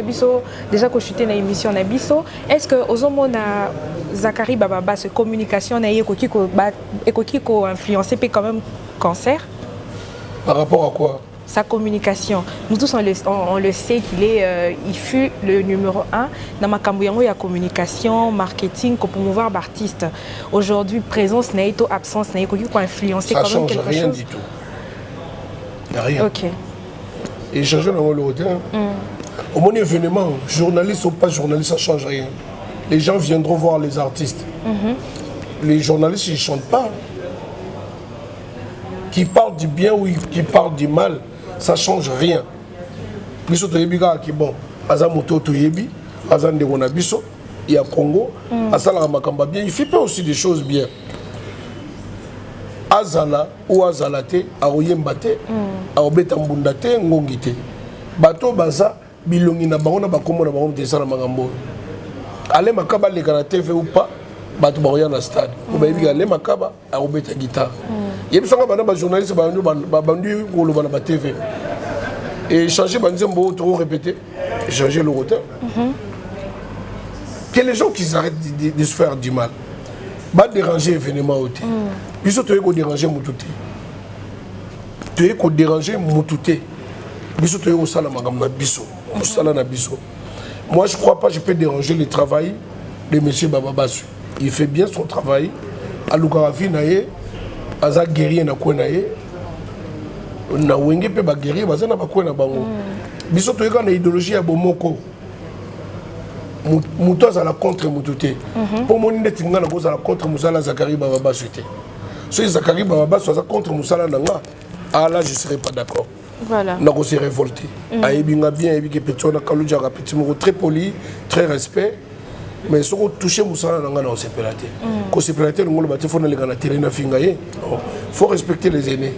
déjà que je suis dans l'émission Nabiso, est-ce que Ozomona Zachary Bababa, cette communication n'a influencé quand même cancer? Par rapport à quoi? Sa communication. Nous tous, on le sait qu'il il fut le numéro 1 dans ma il y a communication, marketing, pour promouvoir l'artiste. Aujourd'hui, présence, naïto, absence, naïto, qui influencer quand même quelque chose. Ça change rien du tout. Il n'y a rien. Ok. Et changer dans le hôtel. Au moins événement, journaliste ou pas journaliste, ça ne change rien. Les gens viendront voir les artistes. Les journalistes, ils ne chantent pas. Qui parlent du bien ou qui parlent du mal, ça change rien. Biso toyebi ki bon, aza moto toyebi, aza ndeko na biso, il y a Congo, asala makamba bien, il fait pas aussi des choses bien. Azala ou azalate, aoyemba te, aobeta mbunda te, ngongi te. Bato baza bilongi na bango na bakombo na bango te sala makambo. Ale makaba le kana TV ou pas, bato baoya na stade. Ou bayebi ale makaba aobeta guitare. Yebisanga bana ba journaliste ba bandu koloba na ba TV. Et changer banzembo trop répéter, changer le roteur. Que les gens qui arrêtent de se faire du mal. Pas déranger l'événement au thé. Puis tu es déranger Moutouté. Tu es déranger Moutouté. Puis tu es au salon na biso. Au salon na biso. Moi je crois pas que je peux déranger le travail de monsieur Baba Bassu. Il fait bien son travail. Alukarafi naye, aza guerrier na ko naye. Na wenge pe ba guerrier baza na ba ko na bango. Biso tu es na idéologie ya bomoko. Mouto à la contre Moutouté. Pour mon netinga na boza la contre Moussala Zakari Baba Bassu. Si Zakari Baba Bassu contre Moussala Nanga, ah là je serais pas d'accord. Voilà. On a s'est révolté. Aïbinga bien, aïbinga pétion, Kalouja petit mot très poli, très respect. Mais si on touche Moussala Nanga, on s'est pélaté. Quand c'est pélaté, on va faut aller dans la terre na fingaye. Faut respecter les aînés.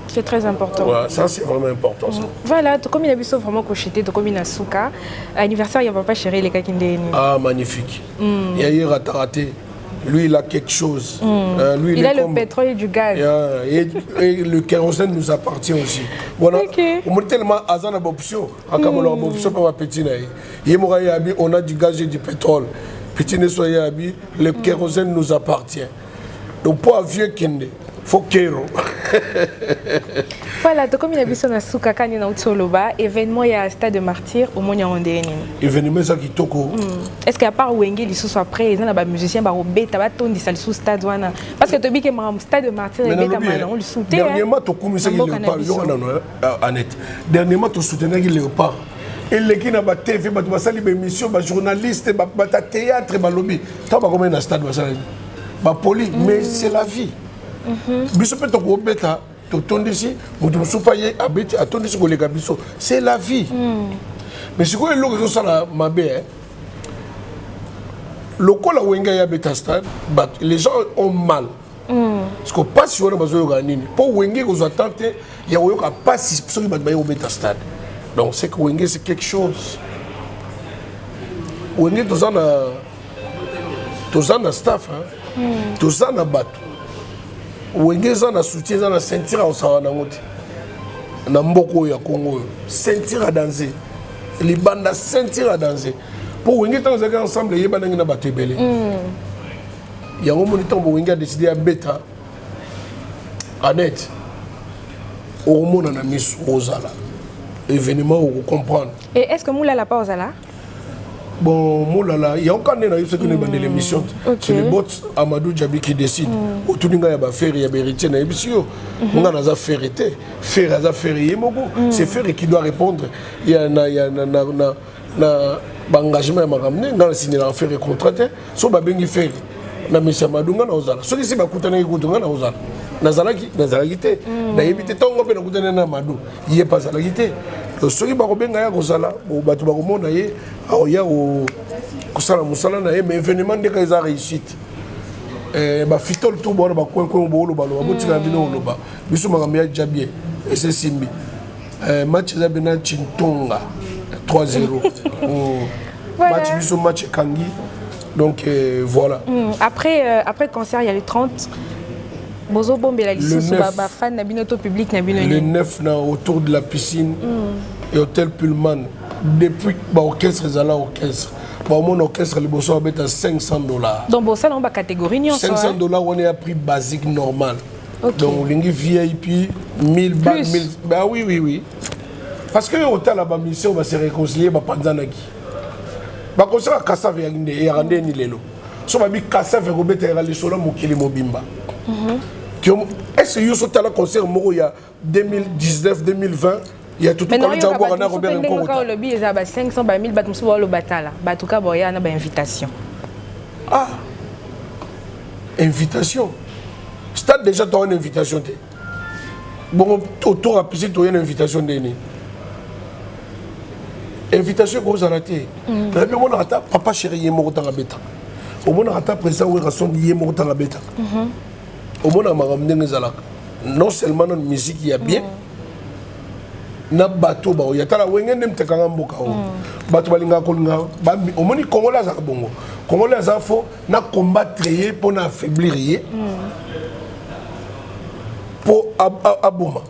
C'est très important. Voilà, ça c'est vraiment important. Ça. Voilà, comme il a vu ça vraiment cocheté, comme il a souka. Anniversaire, il va pas chérir les kakindé. Ah magnifique. Il y a eu raté. Lui il a quelque chose. Lui, il a le pétrole et du gaz. Et le kérosène nous appartient aussi. Voilà. On est tellement azana option. Akamolo option pas petit naï. On a du gaz et du pétrole. Petit ne soyez habillé. Le kérosène nous appartient. Donc pour un vieux kende. Faut kéro. Voilà, comme il a vu son asuka quand il a utoloba, événement il y a stade de martyr au Monia Ondéni. Événement ça qui toko. Est-ce qu'à part Wenge les sous soit prêt, ils ont des musiciens barobé, t'as pas ton dit ça sous stade wana. Parce que tu dis que mon stade de martyr est bêta maintenant, on le soutient. Dernièrement tu commis ça qui léopard, Annette. Dernièrement tu soutenais qui léopard. Et les qui n'a pas TV, bah tu vas saluer mes missions, bah journaliste, bah théâtre, bah lobby. T'as pas combien de stade bah ça, bah poli, mais c'est la vie. C'est la vie. Mais si vous avez les gens ont mal. Parce que pas si on a besoin de gagner. Pour Wenge, vous attendez, il y a pas si vous avez besoin de stade. Donc c'est que Wenge c'est quelque chose. Wenge tous en staff, tous en bateau. Wengeza na soutien na ceinture au sawana ngoti na mboko ya Congo ceinture à danser les bandes ceinture à danser pour Wengeza nous ensemble yeba nangi na batebele ya ngo moniton bo Wengeza décidé à beta Annette au monde na miss Rosala événement où comprendre. Et est-ce que Moula la pas Rosala? Bon, Moulala, il y a encore ce que nous avons l'émission. C'est le bot Amadou Djabi qui décide. Autour de nous, il y a faire, il y a héritier, il y a bisio. On a des faire été, faire des affaires, c'est faire qui doit répondre. Il y a un engagement à m'amener, on a signé l'affaire et contraté. So ba bengi faire. Na monsieur Amadou ngana ozala. So qui c'est ba kutana ki kutunga na ozala. Nazalaki te. Na yebite tongo pe na kutana na Amadou. Yé pas zalaki te. Soki bakobenga ya kozala bato bakomona ye aoya kosala mosala na ye mais événement ndeka eza réussite bafitole to bona bakoinkoin booloba loba botika bino oloba biso makambo ya ja bien ese simbi match eza bena Chintonga 3-0 match biso match ekangi donc voilà. Après concert il y a le 30. Bozo bombe la licence baba fan na binoto public na bino. Le 9 na autour de la piscine et hôtel Pullman depuis orchestre ezala orchestre. Mon orchestre le bosso abet à $500. Donc bossa dans ba catégorie ni $500 on est à prix basique normal. Donc lingi VIP 1000 balles 1000 bah oui. Parce que hôtel là ba mission va se réconcilier ba panzanaki. Ba concert Kassav ya nginde ya rande ni lelo. So ba bi Kassav ko beta ya le solo mokili mobimba. Est-ce que vous avez un concert il y a 2019-2020? Il y a tout le monde qui a un Robert Nkongo. Il y a 500 000 en tout cas, il y a une invitation. Ah! Invitation? Stade déjà dans une invitation. bon autour à piscine tu as une invitation d'année invitation gros arrêté mais bon on a papa chéri yemo dans la bêta au moins on a présent où raison yemo dans la bêta au moins on m'a ramené les alak non seulement notre musique il y a bien na bateau ba ya tala wenge nem te kanga mboka o bato balinga kolinga ba au moins Congolais za bongo Congolais za fo na combattre yé pour na affaiblir yé pour aboma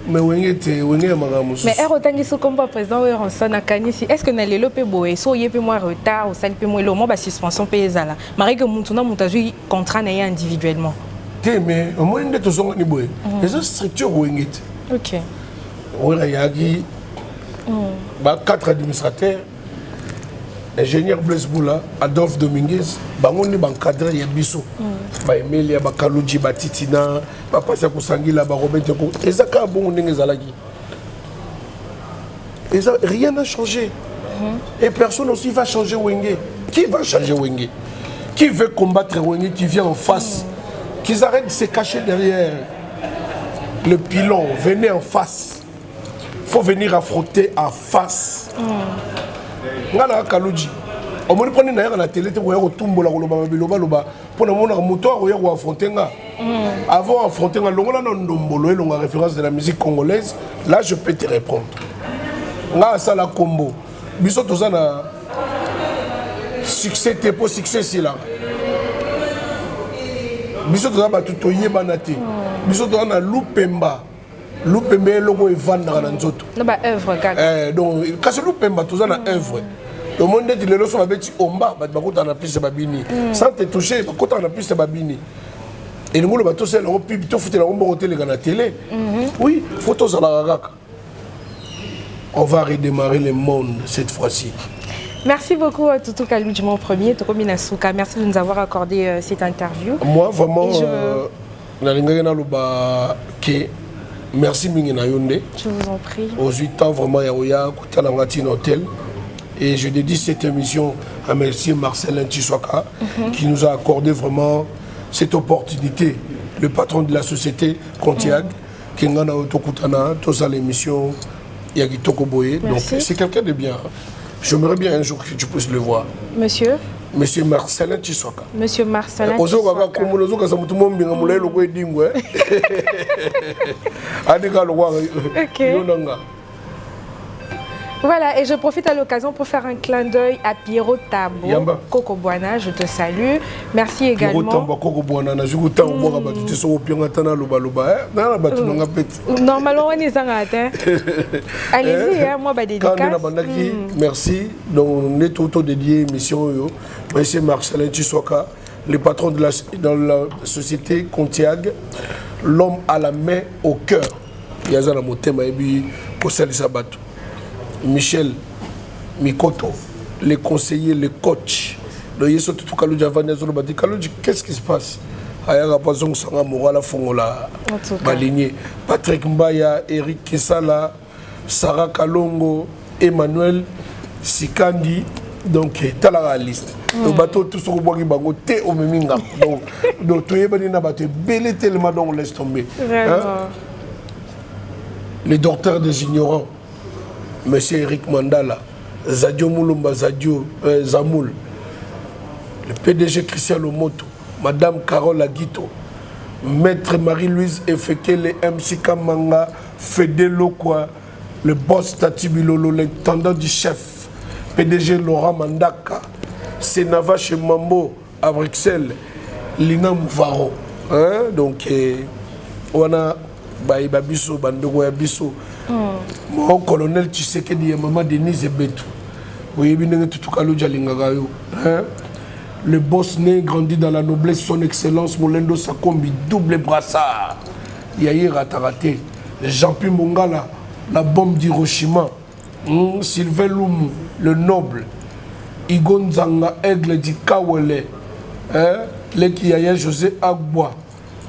mais wenge te wenge magamu mais er otangi so comme président we ransa na kanisi est-ce que na lelo pe boye so yé pe moi retard au sali pe moi lo mo ba suspension pe ezala mari que muntu na mutaji contrat na yé individuellement te mais au moins ndeto zonga ni boye les structures wenge te OK il y a 4 administrateurs, ingénieur Blaise Boula, Adolphe Dominguez, on est encadré, il y a Bissot, Emilia, Kaloudji, Titina, Papa Sangila, Robin Teko, et ça, rien n'a changé. Et personne aussi va changer Wenge. Qui va changer Wenge? Qui veut combattre Wenge, qui vient en face? Qu'ils arrêtent de se cacher derrière le pilon, venez en face. Il faut venir affronter en face. Ngala Kaloudji. On me prend na la télé pour retomber la pour mon moteur ou affronter nga. Avant affronter nga longola ndombolo et longa référence de la musique congolaise, là je peux te répondre. Nga ça la combo. Biso tozana succès t'es pas succès c'est là. Biso tozana batuto yebanate. Biso tozana Lupemba. Lupemba logo et vendre dans nzoto. Na ba œuvre kaka. Donc quand Lupemba tozana œuvre. Le monde dit les leçons avec Omba, bah bakota na plus babini. Sans te toucher, bakota na plus babini. Et le monde bateau c'est le pub tout foutre la bombe au télé dans la télé. Oui, photos à la ragaka. On va redémarrer le monde cette fois-ci. Merci beaucoup à Toutou Kaloudji, mon premier, Toko Minasuka. Merci de nous avoir accordé cette interview. Moi, vraiment, merci Mingina Yonde. Je vous en prie. Aux 8 ans, vraiment, Yaoya, Koutalangatine Hotel. Et je dédie cette émission à monsieur Marcelin Tshisoaka qui nous a accordé vraiment cette opportunité. Le patron de la société, Contiag, qui est Otokutana, tous à l'émission Yagitoko Boye. Donc c'est quelqu'un de bien. J'aimerais bien un jour que tu puisses le voir. Monsieur Marcelin Tshisoaka. Monsieur Marcelin Tshisoaka. Voilà, et je profite à l'occasion pour faire un clin d'œil à Pierrot Tabo, Coco Boana, je te salue. Merci également. Normalement, on est en allez-y, moi, bah, dédicace. Merci. Donc, on est tout dédié émission. Monsieur Marcelin Tshisoaka, le patron de dans la société Contiag, l'homme à la main au cœur. Il y a un thème pour Sabato. Michel Mikoto, les conseillers, les coachs. Qu'est-ce qui se passe? Patrick Mbaya, Eric Kessala, Sarah Kalongo, Emmanuel Sikandi, donc t'as la liste. Le bateau, tout ce qu'on voit qui bango, t'es au Meminga. Donc, tu es belé tellement, donc laisse tomber. Les docteurs des ignorants. Monsieur Eric Mandala, Zadio Moulumba Zamoul, le PDG Christian Lomoto, Madame Carole Aguito, Maître Marie-Louise Efekele, MC Kamanga, Fede Lokwa, le boss Tati Bilolo, l'intendant du chef, PDG Laurent Mandaka, Senava chez Mambo à Bruxelles, Lina Mouvaro. Donc, on a Babiso, Bandogo Yabiso. Mon colonel Tshisekedi et maman Denise Betou. Oui, le boss né grandi dans la noblesse, son excellence Molendo Sakombi, double brassard. Yair Ataraté, Jean-Pierre Mongala, la bombe d'Hiroshima, Sylvain Loumou, le noble, Igon Zanga, aigle di Kawele, Lekiyaya José Agbois.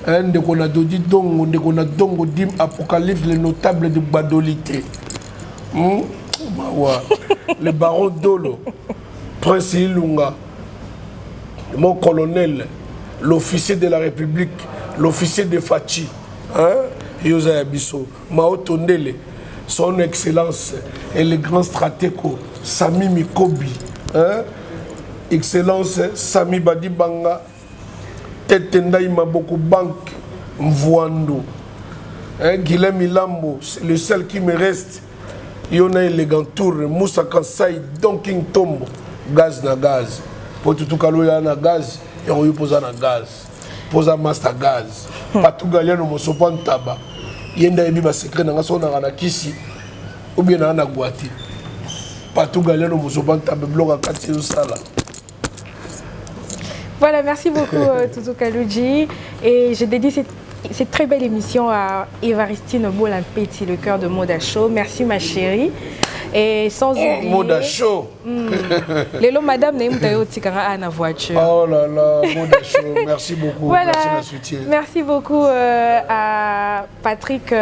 Ndekona Dodi Dongo, Ndekona Dongo Dim Apocalypse, les notables de Badolité. Le baron Dolo, Prince Ilunga, mon colonel, l'officier de la République, l'officier de Fachi, Yosa Yabiso, Mao Tondele, son excellence et le grand stratège Sami Mikobi, hein? Excellence Sami Badibanga, Tetendai Maboko Bank, Mvouando, hein? Guilhem Milambo, c'est le seul qui me reste. Yona Elegantour, Moussa Kansai, Donking Tombo, gaz na gaz. Pour tout kalo ya na gaz, et on y pose na gaz. Pose master gaz. Pas tout galien no mosopan taba. Yenda ebi ba secret na ngaso na kisi. Ou bien na guati. Pas tout galien no mosopan taba bloc à 4 sala. Voilà, merci beaucoup Tutu Kalouji. Et je dédie cette très belle émission à Évaristine Bolampeti, le cœur de Moda Show. Merci ma chérie. Et sans oublier... Moda Show. Lélo, madame, n'est pas na voiture. Oh là là, Moda Show. Merci beaucoup. Voilà. Merci de la soutien. Merci beaucoup à Patrick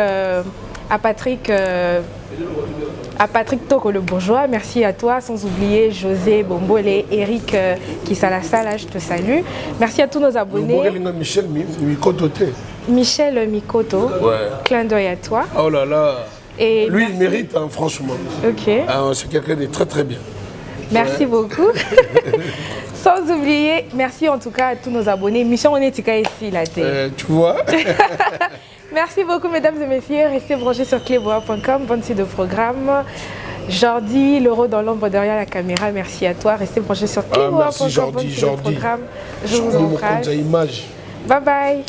Toko le bourgeois, merci à toi, sans oublier José Bombolé, Eric Kisalasala, je te salue. Merci à tous nos abonnés. Michel Mikoto. Michel Mikoto, ouais. Clin d'œil à toi. Oh là là. Et lui, merci. Il mérite, hein, franchement. Ok. C'est quelqu'un de très très bien. Merci beaucoup. Sans oublier, merci en tout cas à tous nos abonnés. Mission Onetika ici, la tête. Tu vois. Merci beaucoup, mesdames et messieurs. Restez branchés sur cléboa.com. Bonne suite de programme. Jordi, l'euro dans l'ombre derrière la caméra. Merci à toi. Restez branchés sur cléboa.com. Merci Jordi. Je vous embrasse. Bye bye.